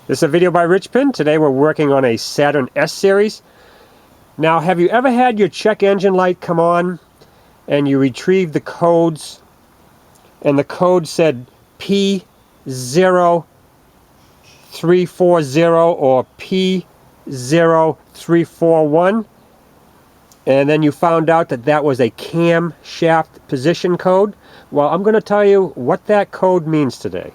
This is a video by Richpin. Today we're working on a Saturn S series. Now, have you ever had your check engine light come on and you retrieve the codes and the code said P0340 or P0341, and then you found out that that was a camshaft position code? Well, I'm going to tell you what that code means today.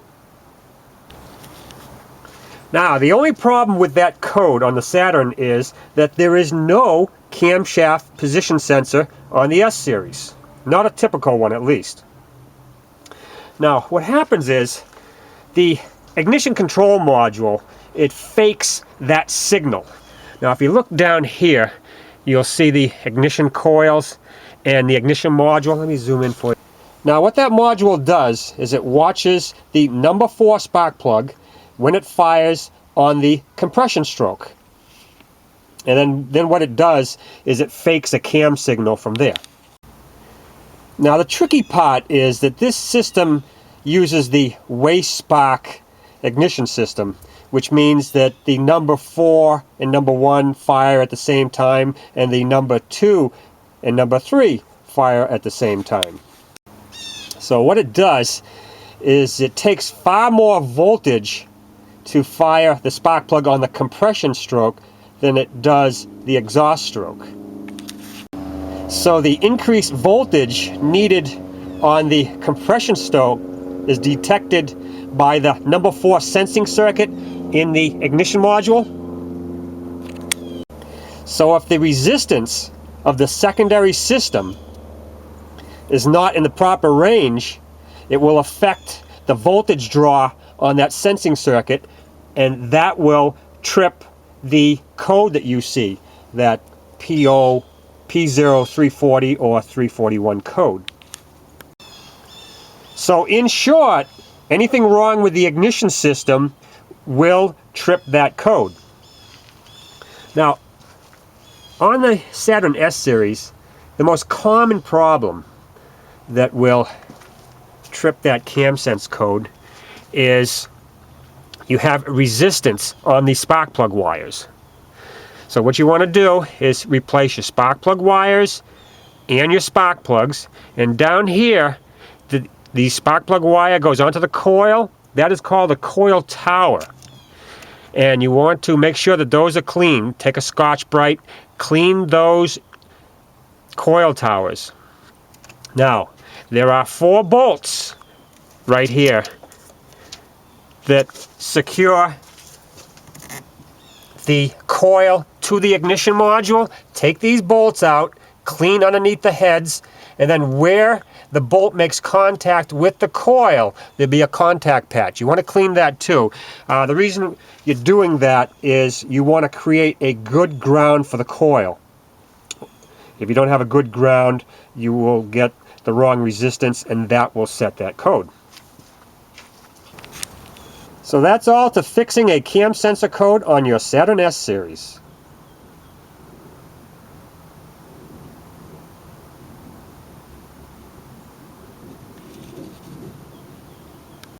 Now, the only problem with that code on the Saturn is that there is no camshaft position sensor on the S series. Not a typical one, at least. Now, what happens is the ignition control module, it fakes that signal. Now, if you look down here, you'll see the ignition coils and the ignition module. Let me zoom in for you. Now, what that module does is it watches the number 4 spark plug when it fires on the compression stroke. And then what it does is it fakes a cam signal from there. Now, the tricky part is that this system uses the waste spark ignition system, which means that the number 4 and number 1 fire at the same time, and the number 2 and number 3 fire at the same time. So what it does is it takes far more voltage to fire the spark plug on the compression stroke than it does the exhaust stroke. So the increased voltage needed on the compression stroke is detected by the number 4 sensing circuit in the ignition module. So if the resistance of the secondary system is not in the proper range, it will affect the voltage draw on that sensing circuit, and that will trip the code that you see, that P0340 or 341 code. So in short, anything wrong with the ignition system will trip that code. Now, on the Saturn S series, the most common problem that will trip that CamSense code is you have resistance on the spark plug wires. So what you want to do is replace your spark plug wires and your spark plugs, and down here the spark plug wire goes onto the coil. That is called the coil tower, and you want to make sure that those are clean. Take a Scotch-Brite, clean those coil towers. Now, there are 4 bolts right here that secure the coil to the ignition module. Take these bolts out, clean underneath the heads, and then where the bolt makes contact with the coil, there'll be a contact patch. You want to clean that too. The reason you're doing that is you want to create a good ground for the coil. If you don't have a good ground, you will get the wrong resistance, and that will set that code. So that's all to fixing a cam sensor code on your Saturn S series.